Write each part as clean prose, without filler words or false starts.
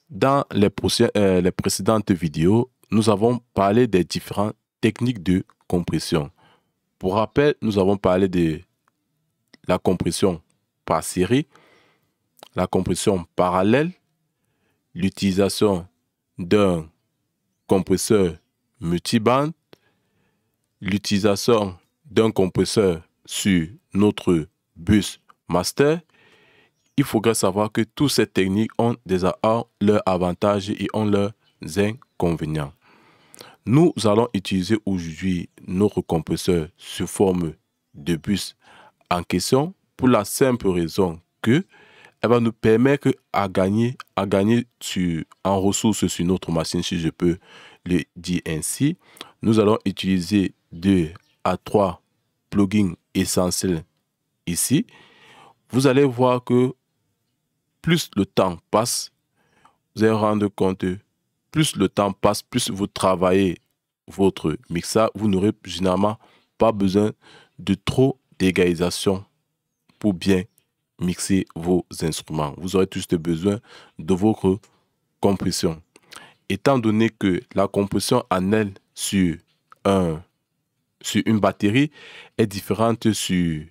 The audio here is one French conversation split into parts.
Dans les précédentes vidéos, nous avons parlé des différentes techniques de compression. Pour rappel, nous avons parlé de la compression par série, la compression parallèle, l'utilisation d'un compresseur multiband, l'utilisation d'un compresseur sur notre bus master. Il faudrait savoir que toutes ces techniques ont leurs avantages et ont leurs inconvénients. Nous allons utiliser aujourd'hui notre compresseur sous forme de bus en question pour la simple raison que elle va nous permettre à gagner en ressources sur notre machine, si je peux le dire ainsi. Nous allons utiliser 2 à 3 plugins essentiels ici. Vous allez voir que plus le temps passe, vous allez vous rendre compte, plus le temps passe, plus vous travaillez votre mixage, vous n'aurez généralement pas besoin de trop d'égalisation pour bien mixer vos instruments. Vous aurez juste besoin de votre compression. Étant donné que la compression en elle sur une batterie est différente sur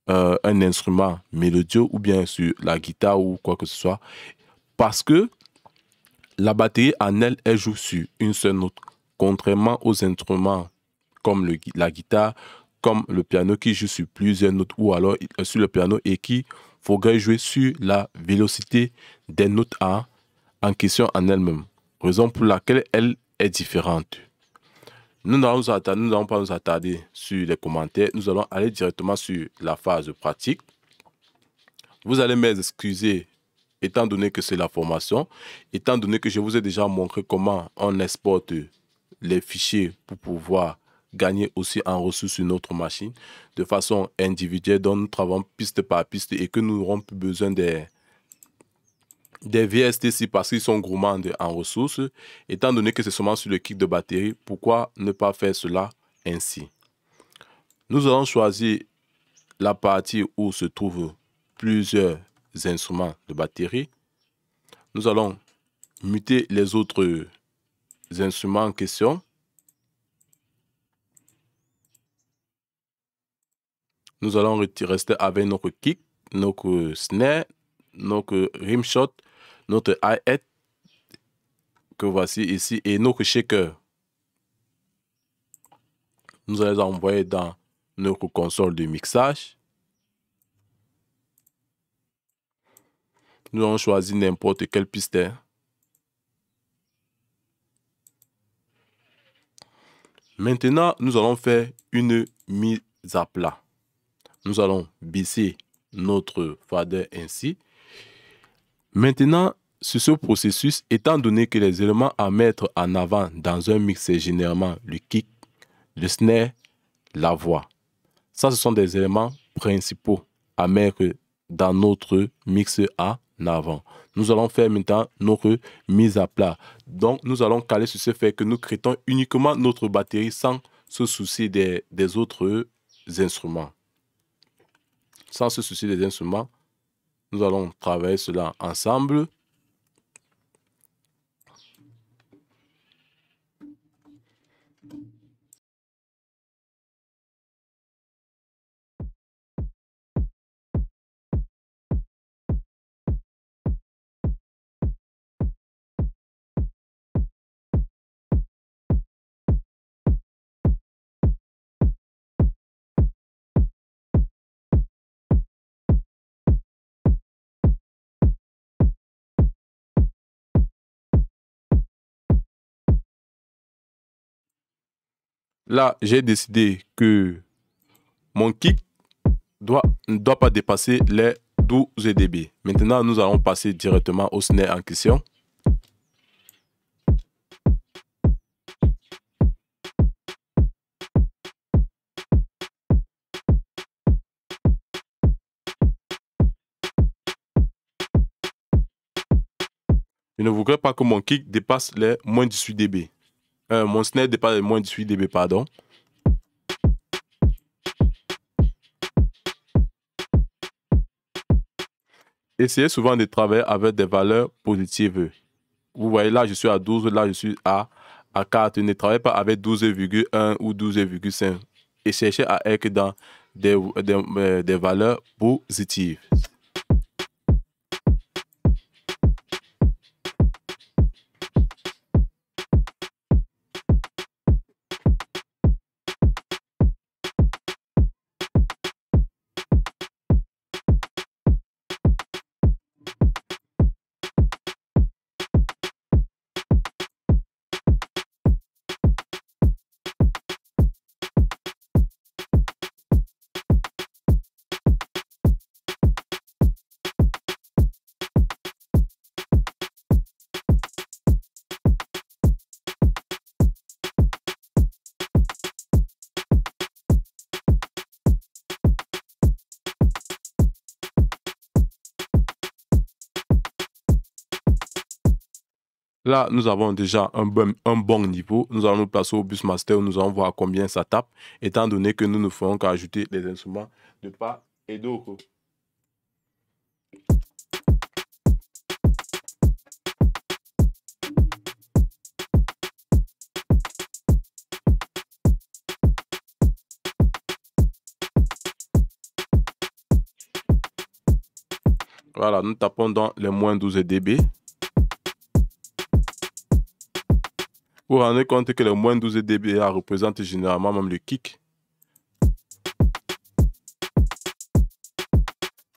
un instrument mélodieux ou bien sur la guitare ou quoi que ce soit, parce que la batterie en elle, elle joue sur une seule note, contrairement aux instruments comme la guitare, comme le piano qui joue sur plusieurs notes, ou alors sur le piano et qui faudrait jouer sur la vélocité des notes en question en elle-même, raison pour laquelle elle est différente. Nous n'allons pas nous attarder sur les commentaires, nous allons aller directement sur la phase pratique. Vous allez m'excuser étant donné que c'est la formation, étant donné que je vous ai déjà montré comment on exporte les fichiers pour pouvoir gagner aussi en ressources sur notre machine de façon individuelle, dont nous travaillons piste par piste et que nous n'aurons plus besoin des VST parce qu'ils sont gourmands en ressources. Étant donné que c'est seulement sur le kit de batterie, pourquoi ne pas faire cela ainsi? Nous allons choisir la partie où se trouvent plusieurs instruments de batterie. Nous allons muter les autres instruments en question. Nous allons rester avec notre kick, notre snare, notre rimshot, notre hi-hat que voici ici et notre shaker. Nous allons les envoyer dans notre console de mixage. Nous allons choisir n'importe quelle piste. Maintenant, nous allons faire une mise à plat. Nous allons baisser notre fader ainsi. Maintenant, sur ce processus, étant donné que les éléments à mettre en avant dans un mix, c'est généralement le kick, le snare, la voix. Ça, ce sont des éléments principaux à mettre dans notre mix en avant. Nous allons faire maintenant notre mise à plat. Donc, nous allons caler sur ce fait que nous créons uniquement notre batterie sans se soucier des autres instruments. Sans se soucier des instruments, nous allons travailler cela ensemble. Là, j'ai décidé que mon kick ne doit pas dépasser les 12 dB. Maintenant, nous allons passer directement au snare en question. Je ne voudrais pas que mon kick dépasse les moins 18 dB. Mon snare dépasse les moins 18 dB, pardon. Essayez souvent de travailler avec des valeurs positives. Vous voyez, là, je suis à 12, là, je suis à 4. Ne travaillez pas avec 12,1 ou 12,5. Et cherchez à être dans des valeurs positives. Là, nous avons déjà un bon niveau. Nous allons nous placer au bus master où nous allons voir combien ça tape, étant donné que nous ne ferons qu'ajouter les instruments de part et d'autre. Voilà, nous tapons dans les moins 12 dB. Vous vous rendez compte que les moins 12 dB représentent généralement même le kick.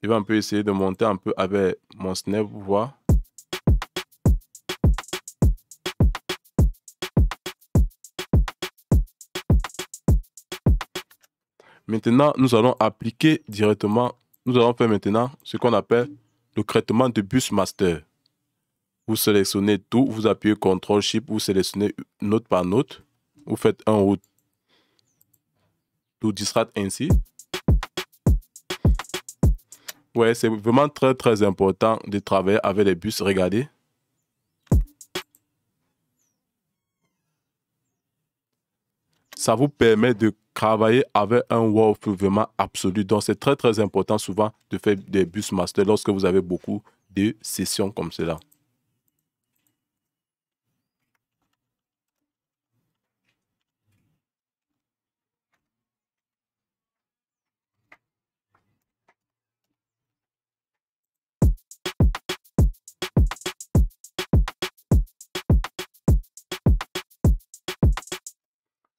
Je vais un peu essayer de monter un peu avec mon snare pour voir. Maintenant, nous allons appliquer directement, nous allons faire maintenant ce qu'on appelle le traitement de bus master. Vous sélectionnez tout, vous appuyez CTRL-SHIFT, vous sélectionnez note par note, vous faites un route tout distrait ainsi. Ouais, c'est vraiment très important de travailler avec les bus, regardez. Ça vous permet de travailler avec un workflow vraiment absolu. Donc, c'est très important souvent de faire des bus master lorsque vous avez beaucoup de sessions comme cela.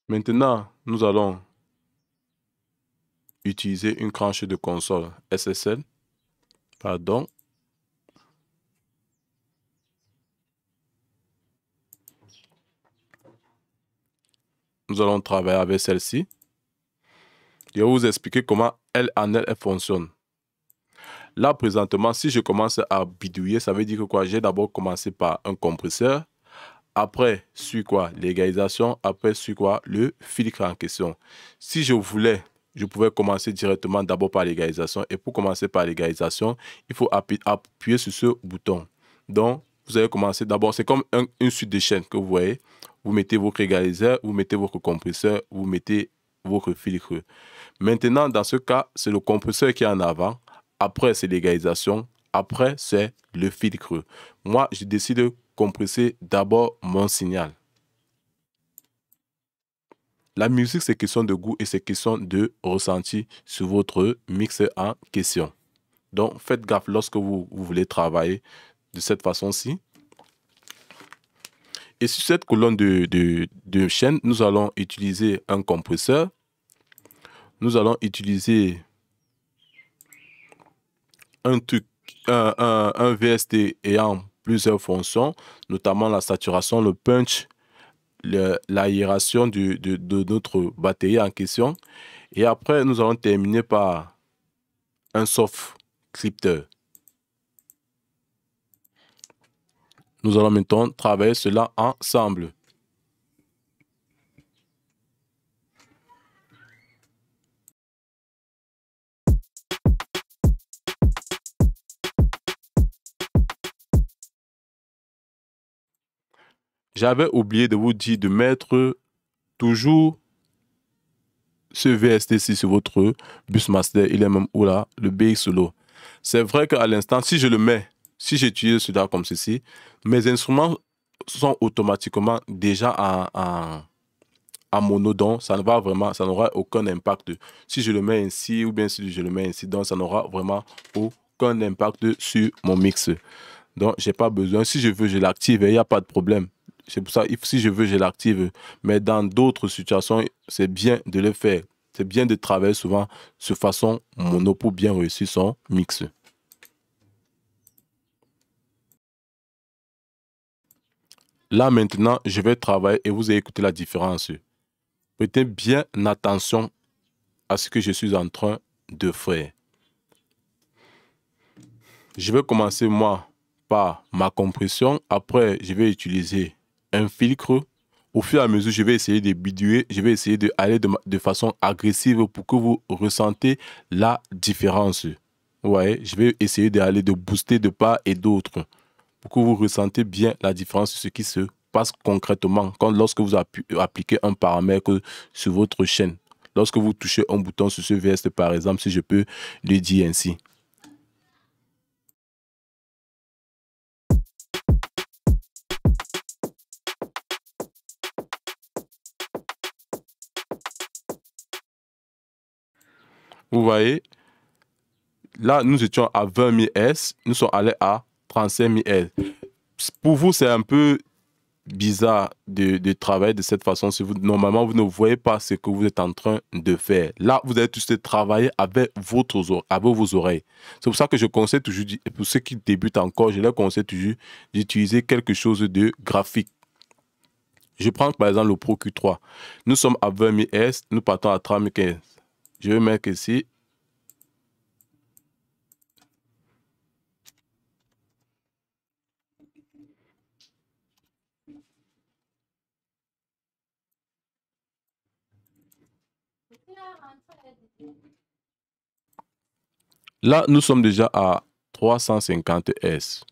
Maintenant, nous allons utiliser une tranche de console SSL. Pardon. Nous allons travailler avec celle-ci. Je vais vous expliquer comment elle fonctionne. Là, présentement, si je commence à bidouiller, ça veut dire que quoi? J'ai d'abord commencé par un compresseur. Après, sur quoi? L'égalisation. Après, sur quoi? Le filtre en question. Si je voulais, je pouvais commencer directement d'abord par l'égalisation. Et pour commencer par l'égalisation, il faut appuyer sur ce bouton. Donc, vous allez commencer d'abord. C'est comme une suite de chaînes que vous voyez. Vous mettez votre égaliseur, vous mettez votre compresseur, vous mettez votre filtre. Maintenant, dans ce cas, c'est le compresseur qui est en avant. Après, c'est l'égalisation. Après, c'est le filtre. Moi, je décide de compresser d'abord mon signal. La musique, c'est question de goût et c'est question de ressenti sur votre mixeur en question. Donc, faites gaffe lorsque vous voulez travailler de cette façon-ci. Et sur cette colonne de chaîne, nous allons utiliser un compresseur. Nous allons utiliser un VST ayant plusieurs fonctions, notamment la saturation, le punch, l'aération de notre batterie en question. Et après, nous allons terminer par un soft crypteur. Nous allons maintenant travailler cela ensemble. J'avais oublié de vous dire de mettre toujours ce VST-ci sur votre bus master. Il est même où là? Le BX Solo. C'est vrai qu'à l'instant, si je le mets, si j'utilise cela comme ceci, mes instruments sont automatiquement déjà en mono, donc ça ne va vraiment, ça n'aura aucun impact. Si je le mets ainsi ou bien si je le mets ainsi, donc ça n'aura vraiment aucun impact sur mon mix. Donc, j'ai pas besoin. Si je veux, je l'active et il n'y a pas de problème. C'est pour ça, si je veux, je l'active. Mais dans d'autres situations, c'est bien de le faire. C'est bien de travailler souvent de façon mono pour bien réussir son mix. Là, maintenant, je vais travailler et vous allez écouter la différence. Prêtez bien attention à ce que je suis en train de faire. Je vais commencer, moi, par ma compression. Après, je vais utiliser un filtre. Au fur et à mesure, je vais essayer de biduer. Je vais essayer d'aller de façon agressive pour que vous ressentez la différence. Vous voyez, je vais essayer d'aller de booster de part et d'autre pour que vous ressentez bien la différence de ce qui se passe concrètement lorsque vous appliquez un paramètre sur votre chaîne. Lorsque vous touchez un bouton sur ce VST, par exemple, si je peux le dire ainsi. Vous voyez, là, nous étions à 20 000 S, nous sommes allés à 35 000 S. Pour vous, c'est un peu bizarre de travailler de cette façon. Si normalement, vous ne voyez pas ce que vous êtes en train de faire. Là, vous allez tous travailler avec vos oreilles. C'est pour ça que je conseille toujours, pour ceux qui débutent encore, je leur conseille toujours d'utiliser quelque chose de graphique. Je prends par exemple le Pro Q3. Nous sommes à 20 000 S, nous partons à 30 015. Je vais mettre ici. Là, nous sommes déjà à 350 S.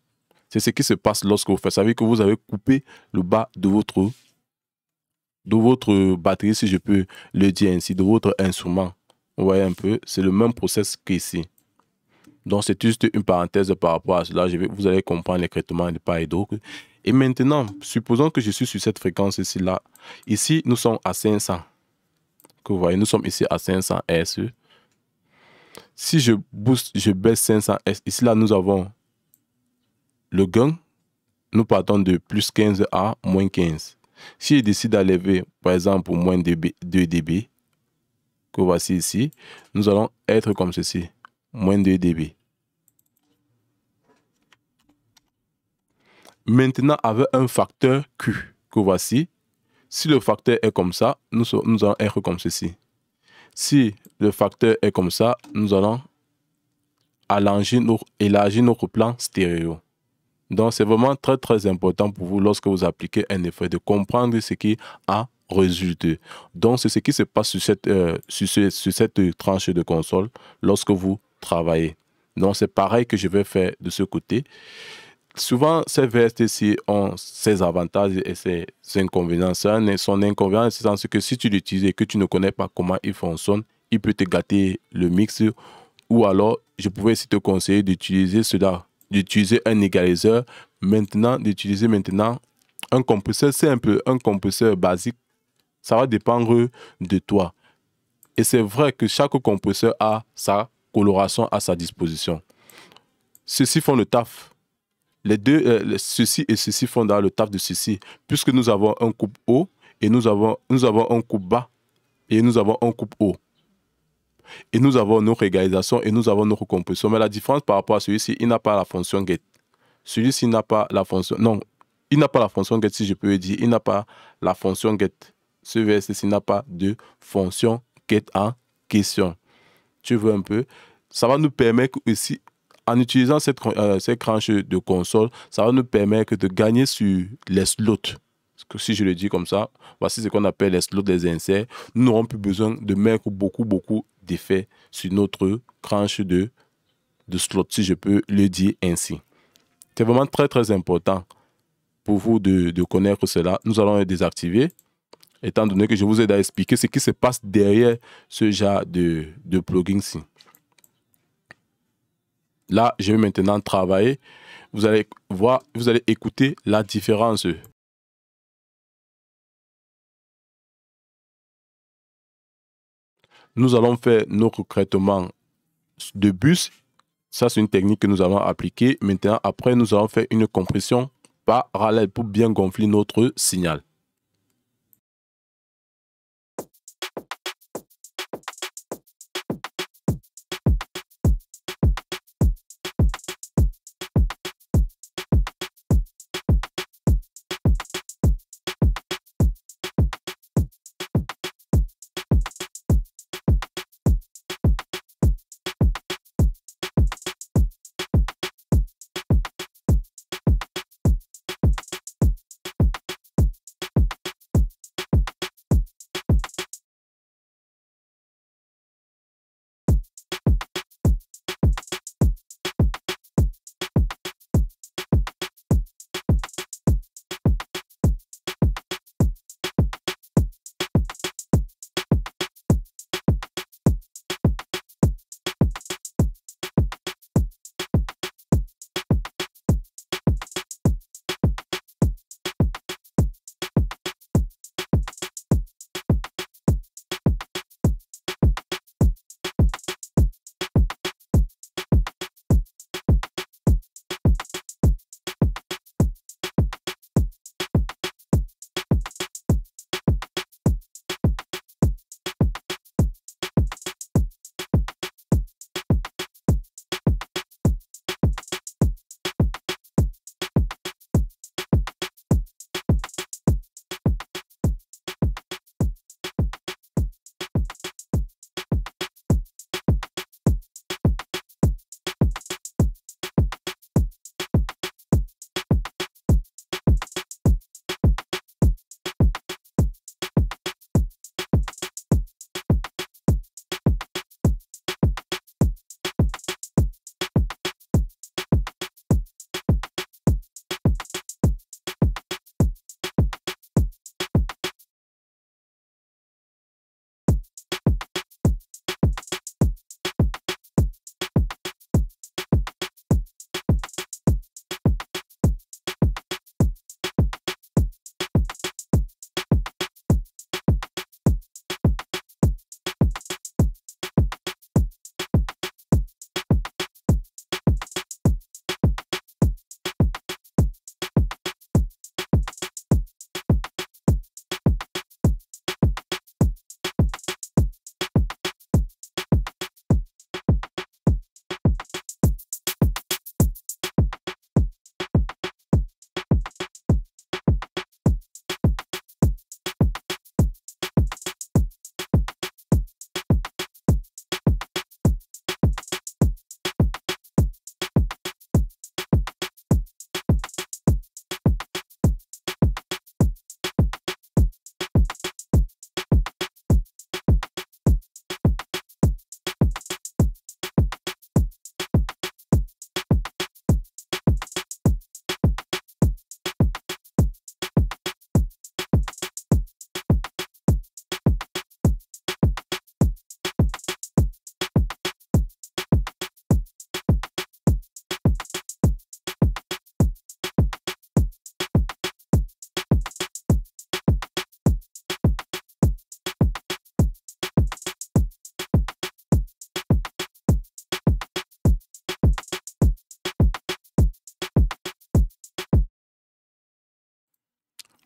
C'est ce qui se passe lorsque vous faites. Ça veut dire que vous avez coupé le bas de votre batterie, si je peux le dire ainsi, de votre instrument. Vous voyez un peu, c'est le même process qu'ici. Donc, c'est juste une parenthèse par rapport à cela. Vous allez comprendre les traitements de part et d'autre. Et maintenant, supposons que je suis sur cette fréquence ici, là. Ici, nous sommes à 500. Que vous voyez, nous sommes ici à 500 S. Si je booste, je baisse 500 S, ici, là, nous avons le gain. Nous partons de plus 15 à moins 15. Si je décide d'enlever, par exemple, pour moins 2 dB, que voici ici, nous allons être comme ceci, moins 2 dB. Maintenant, avec un facteur Q, que voici, si le facteur est comme ça, nous allons être comme ceci. Si le facteur est comme ça, nous allons élargir notre plan stéréo. Donc, c'est vraiment très, très important pour vous lorsque vous appliquez un effet de comprendre ce qui a résulté. Donc, c'est ce qui se passe sur cette tranche de console lorsque vous travaillez. Donc, c'est pareil que je vais faire de ce côté. Souvent, ces VST-ci ont ses avantages et ses inconvénients. Son inconvénient, c'est en ce que si tu l'utilises et que tu ne connais pas comment il fonctionne, il peut te gâter le mix. Ou alors, je pouvais aussi te conseiller d'utiliser cela, d'utiliser un égaliseur, d'utiliser maintenant un compresseur simple, un compresseur basique. Ça va dépendre de toi. Et c'est vrai que chaque compresseur a sa coloration à sa disposition. Ceux-ci font le taf. Les deux, ceci et ceci font dans le taf de ceci, puisque nous avons un coupe haut et nous avons un coupe bas et nous avons un coupe haut. Et nous avons notre égalisation et nous avons notre compression. Mais la différence par rapport à celui-ci, il n'a pas la fonction get. Celui-ci n'a pas la fonction... Non, il n'a pas la fonction get, si je peux le dire. Il n'a pas la fonction get. Ce VST n'a pas de fonction get en question. Tu veux un peu? Ça va nous permettre aussi, en utilisant cette tranche de console, ça va nous permettre de gagner sur les slots. Parce que si je le dis comme ça, voici ce qu'on appelle les slots des inserts. Nous n'aurons plus besoin de mettre beaucoup d'effets sur notre tranche de slots, si je peux le dire ainsi. C'est vraiment très très important pour vous de connaître cela. Nous allons le désactiver, étant donné que je vous ai expliqué ce qui se passe derrière ce genre de plugin-ci. Là, je vais maintenant travailler. Vous allez voir, vous allez écouter la différence. Nous allons faire nos recrutements de bus. Ça, c'est une technique que nous allons appliquer. Maintenant, après, nous allons faire une compression parallèle pour bien gonfler notre signal.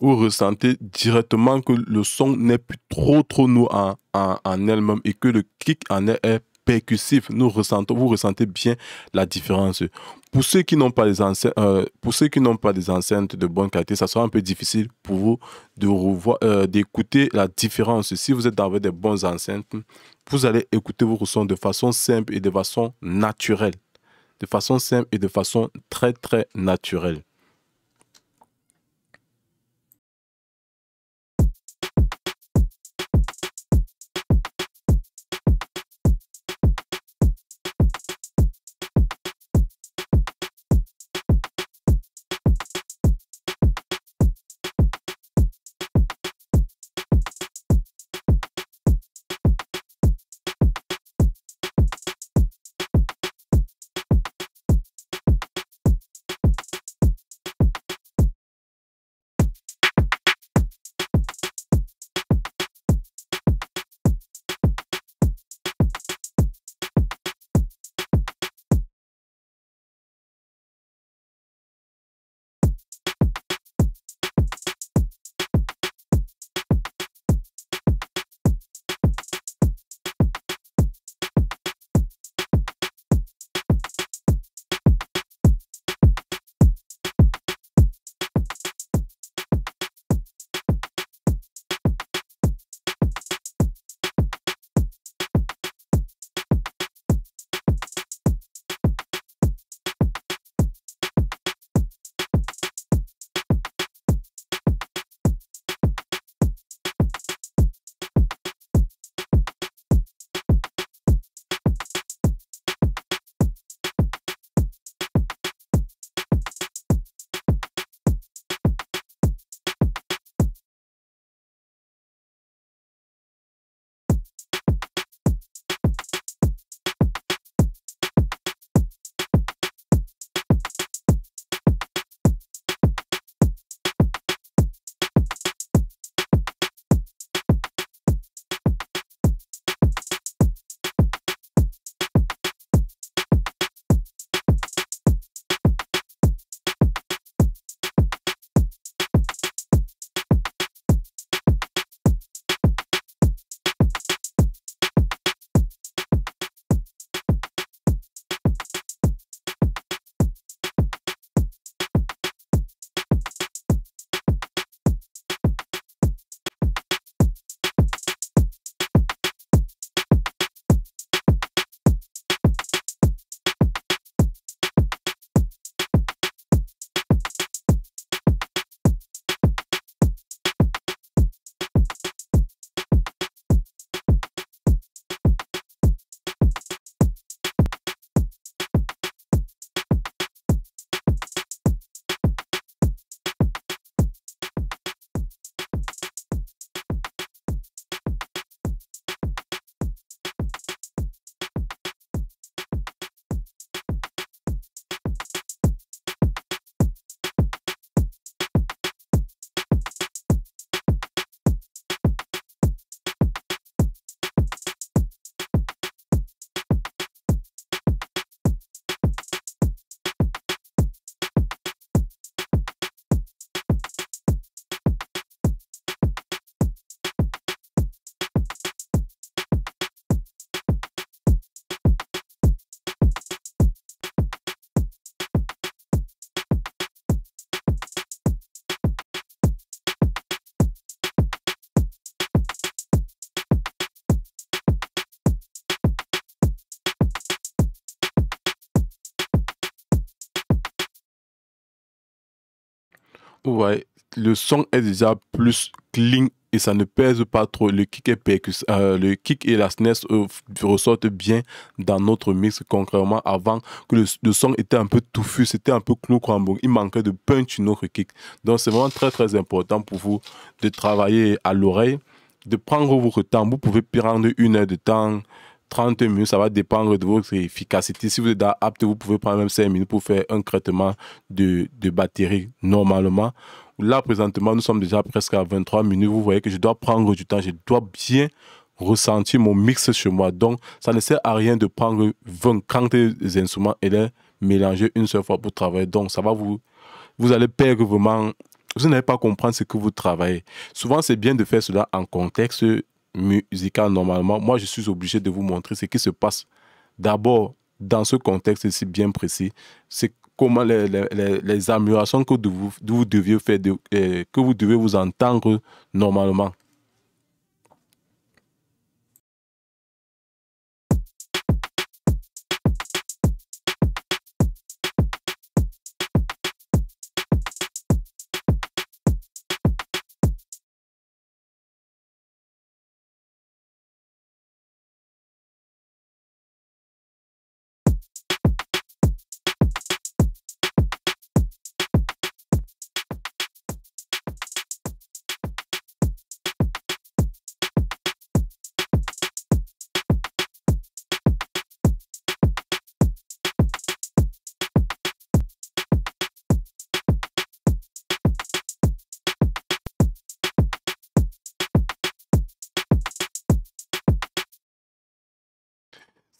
Vous ressentez directement que le son n'est plus trop nous en elle-même et que le kick en est percussif. Vous ressentez bien la différence. Pour ceux qui n'ont pas des enceintes, de bonne qualité, ça sera un peu difficile pour vous de revoir, d'écouter la différence. Si vous êtes avec des bonnes enceintes, vous allez écouter vos sons de façon simple et de façon naturelle. De façon simple et de façon très naturelle. Ouais, le son est déjà plus clean et ça ne pèse pas trop. Le kick et la snare ressortent bien dans notre mix, concrètement avant que le son était un peu touffu, c'était un peu clou-crambo. Il manquait de punch sur notre kick. Donc c'est vraiment très très important pour vous de travailler à l'oreille, de prendre votre temps. Vous pouvez prendre 1 heure de temps, 30 minutes, ça va dépendre de votre efficacité. Si vous êtes apte, vous pouvez prendre même 5 minutes pour faire un traitement de batterie normalement. Là, présentement, nous sommes déjà presque à 23 minutes. Vous voyez que je dois prendre du temps. Je dois bien ressentir mon mix chez moi. Donc, ça ne sert à rien de prendre 20, 30 instruments et les mélanger une seule fois pour travailler. Donc, ça va vous allez perdre vraiment. Vous n'allez pas comprendre ce que vous travaillez. Souvent, c'est bien de faire cela en contexte musical normalement. Moi, je suis obligé de vous montrer ce qui se passe d'abord dans ce contexte si bien précis. C'est comment les améliorations que vous deviez faire, que vous devez vous entendre normalement.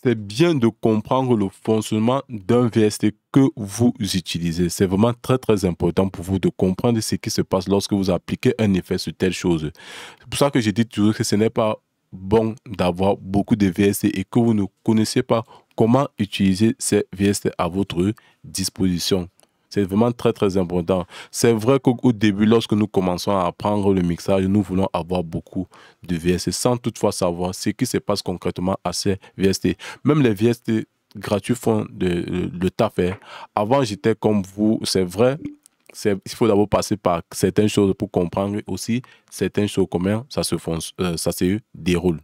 C'est bien de comprendre le fonctionnement d'un VST que vous utilisez. C'est vraiment très très important pour vous de comprendre ce qui se passe lorsque vous appliquez un effet sur telle chose. C'est pour ça que je dis toujours que ce n'est pas bon d'avoir beaucoup de VST et que vous ne connaissez pas comment utiliser ces VST à votre disposition. C'est vraiment très très important. C'est vrai qu'au début, lorsque nous commençons à apprendre le mixage, nous voulons avoir beaucoup de VST sans toutefois savoir ce qui se passe concrètement à ces VST. Même les VST gratuits font le taf. Avant, j'étais comme vous, c'est vrai. Il faut d'abord passer par certaines choses pour comprendre aussi certaines choses, comment ça se déroule.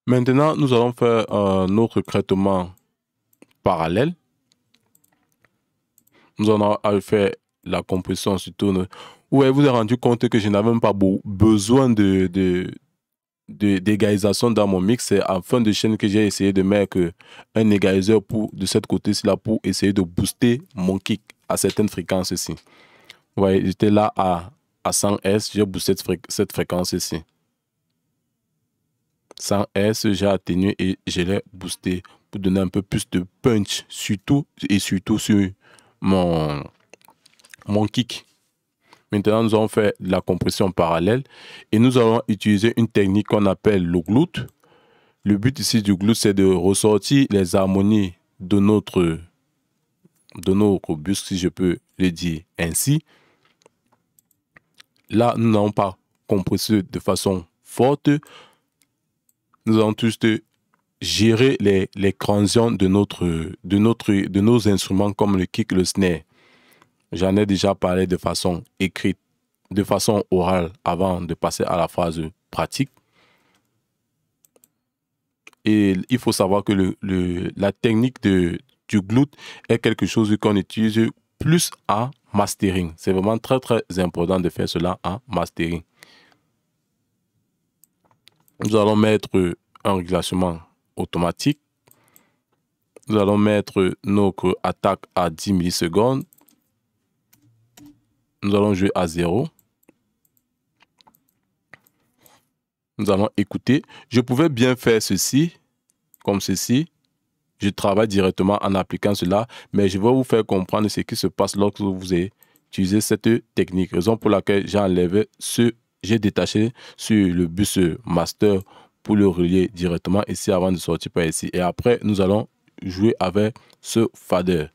Maintenant, nous allons faire un autre traitement parallèle. Nous allons faire la compression sur tourne. Ouais, vous vous êtes rendu compte que je n'avais même pas besoin d'égalisation dans mon mix. C'est en fin de chaîne que j'ai essayé de mettre un égaliseur de cette côté-ci là pour essayer de booster mon kick à certaines fréquences ici. Ouais, j'étais là à 100 Hz, j'ai boosté cette fréquence ici. 100 Hz, j'ai atténué et je l'ai boosté pour donner un peu plus de punch, surtout sur mon kick. Maintenant, nous allons faire la compression parallèle et nous allons utiliser une technique qu'on appelle le glute. Le but ici du glute, c'est de ressortir les harmonies de notre buste, si je peux le dire ainsi. Là, nous n'allons pas compresser de façon forte. Nous allons juste gérer les transients de nos instruments comme le kick, le snare. J'en ai déjà parlé de façon écrite, de façon orale avant de passer à la phase pratique. Et il faut savoir que la technique du glute est quelque chose qu'on utilise plus en mastering. C'est vraiment très très important de faire cela en mastering. Nous allons mettre un réglagement automatique. Nous allons mettre notre attaque à 10 millisecondes. Nous allons jouer à 0. Nous allons écouter. Je pouvais bien faire ceci, comme ceci. Je travaille directement en appliquant cela, mais je vais vous faire comprendre ce qui se passe lorsque vous utilisez cette technique. Raison pour laquelle j'ai enlevé j'ai détaché sur le bus master pour le relier directement ici avant de sortir par ici. Et après, nous allons jouer avec ce fader.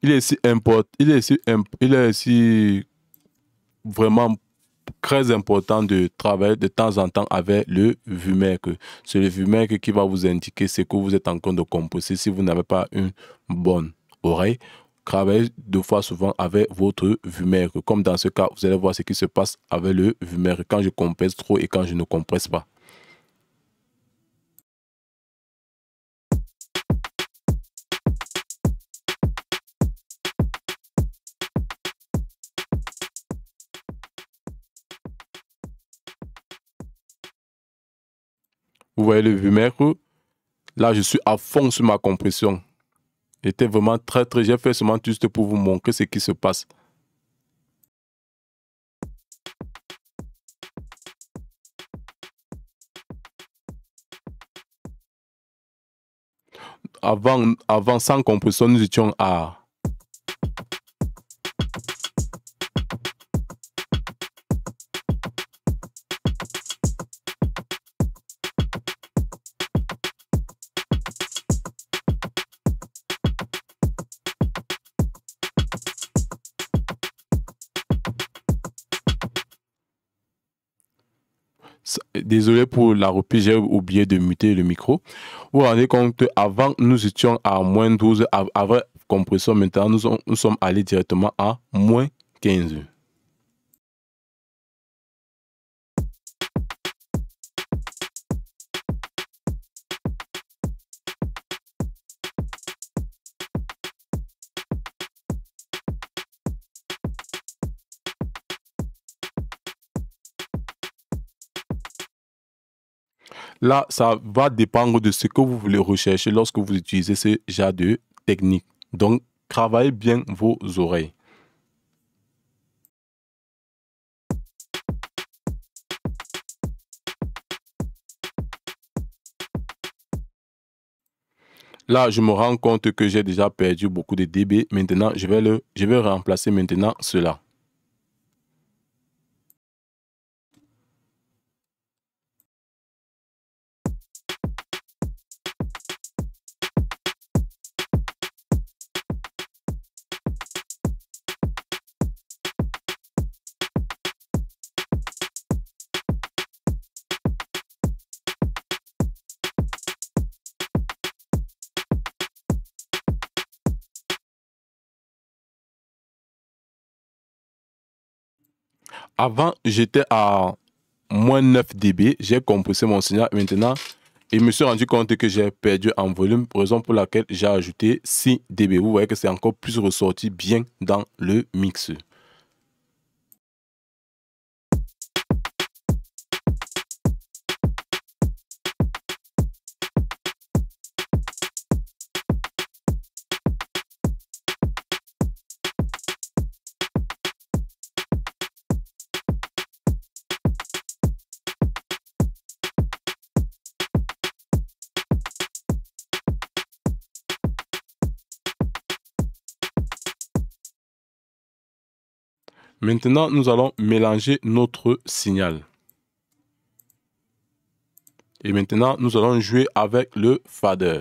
Il est ici vraiment très important de travailler de temps en temps avec le vumètre. C'est le vumètre qui va vous indiquer ce que vous êtes en train de composer. Si vous n'avez pas une bonne oreille, travaillez deux fois souvent avec votre vumètre. Comme dans ce cas, vous allez voir ce qui se passe avec le vumètre quand je compresse trop et quand je ne compresse pas. Vous voyez le vumètre? Là, je suis à fond sur ma compression. J'étais vraiment j'ai fait seulement juste pour vous montrer ce qui se passe. Avant sans compression, nous étions à désolé pour la reprise, j'ai oublié de muter le micro. Vous vous rendez compte, avant nous étions à moins 12, avec compression, maintenant nous sommes allés directement à moins 15. Là, ça va dépendre de ce que vous voulez rechercher lorsque vous utilisez ce genre de technique. Donc, travaillez bien vos oreilles. Là, je me rends compte que j'ai déjà perdu beaucoup de dB. Maintenant, je vais remplacer maintenant cela. Avant, j'étais à moins 9 dB. J'ai compressé mon signal. Maintenant, je me suis rendu compte que j'ai perdu en volume, raison pour laquelle j'ai ajouté 6 dB. Vous voyez que c'est encore plus ressorti bien dans le mix. Maintenant, nous allons mélanger notre signal. Et maintenant, nous allons jouer avec le fader.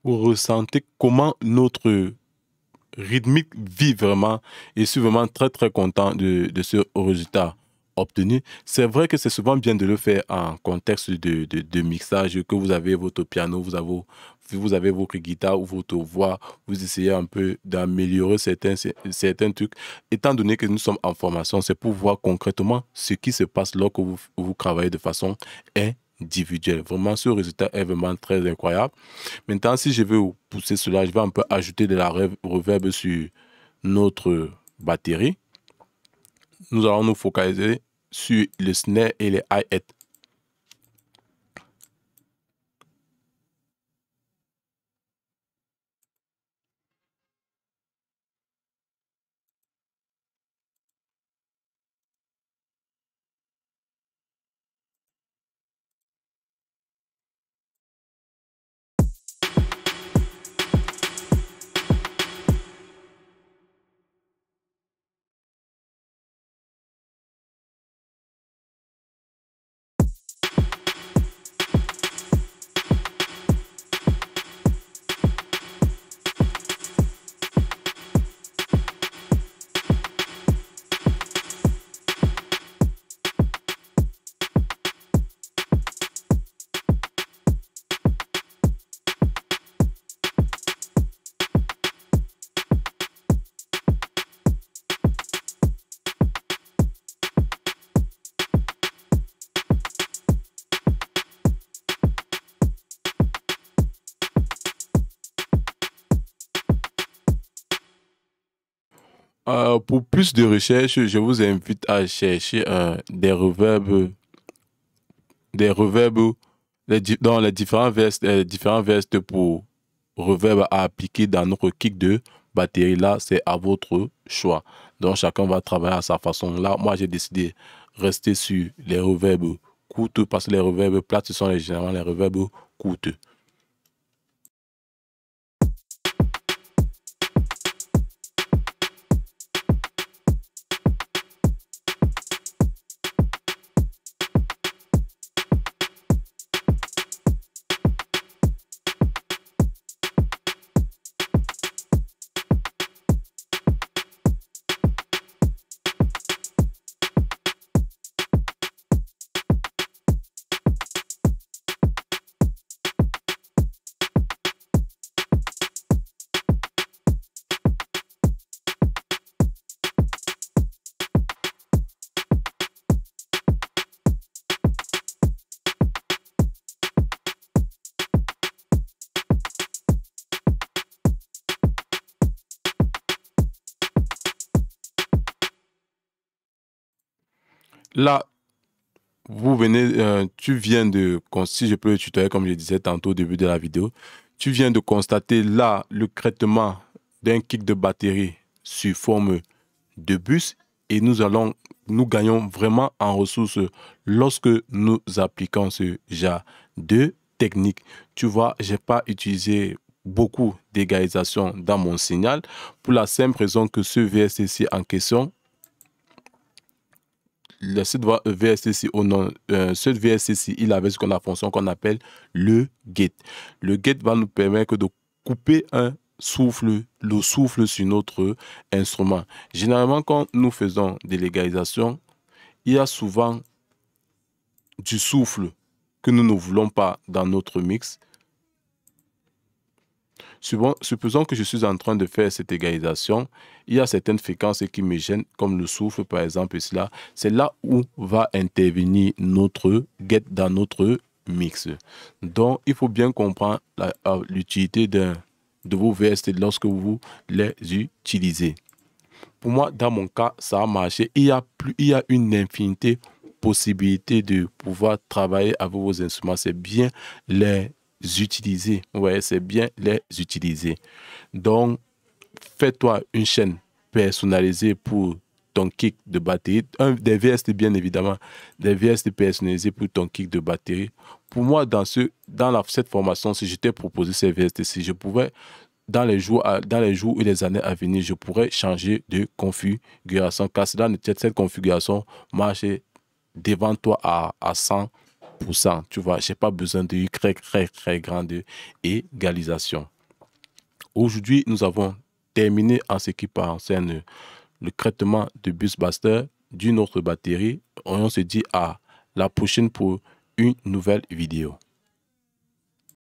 vous ressentez comment notre rythmique vit vraiment et je suis vraiment très très content de ce résultat obtenu. C'est vrai que c'est souvent bien de le faire en contexte de mixage, que vous avez votre piano, vous avez votre guitare ou votre voix, vous essayez un peu d'améliorer certains trucs. Étant donné que nous sommes en formation, c'est pour voir concrètement ce qui se passe lorsque vous travaillez de façon individuelle. Vraiment, ce résultat est vraiment très incroyable. Maintenant, si je veux pousser cela, je vais un peu ajouter de la reverb sur notre batterie. Nous allons nous focaliser sur le snare et les hi-hats. Pour plus de recherches, je vous invite à chercher des reverbs dans les différents vestes pour reverb à appliquer dans notre kick de batterie. Là, c'est à votre choix. Donc, chacun va travailler à sa façon. Là, moi, j'ai décidé de rester sur les reverbs coûteux parce que les reverbs plates, ce sont généralement les reverbs coûteux. Là, tu viens si je peux le tutoyer comme je disais tantôt au début de la vidéo, tu viens de constater là le traitement d'un kick de batterie sur forme de bus et nous gagnons vraiment en ressources lorsque nous appliquons ce genre de technique. Tu vois, j'ai pas utilisé beaucoup d'égalisation dans mon signal pour la simple raison que ce VSTC en question, le site VSTC au nom, ce VSTC, il avait ce qu'on a fonction qu'on appelle le gate. Le gate va nous permettre de couper le souffle sur notre instrument. Généralement, quand nous faisons des légalisations, il y a souvent du souffle que nous ne voulons pas dans notre mix. Supposons que je suis en train de faire cette égalisation, il y a certaines fréquences qui me gênent, comme le souffle par exemple, c'est là où va intervenir notre gate dans notre mix. Donc, il faut bien comprendre l'utilité de vos VST lorsque vous les utilisez. Pour moi, dans mon cas, ça a marché. Il y a une infinité de possibilités de pouvoir travailler avec vos instruments. C'est bien les utiliser. Ouais, c'est bien les utiliser. Donc, fais-toi une chaîne personnalisée pour ton kick de batterie. Des VST, bien évidemment, des VST personnalisés pour ton kick de batterie. Pour moi, cette formation, si je t'ai proposé ces VST, si je pouvais, dans les jours et les années à venir, je pourrais changer de configuration. Car cette configuration marche devant toi à 100%. Tu vois, je n'ai pas besoin de très, très, très grande égalisation. Aujourd'hui, nous avons terminé en ce qui concerne le traitement de Busmaster d'une autre batterie. On se dit à la prochaine pour une nouvelle vidéo.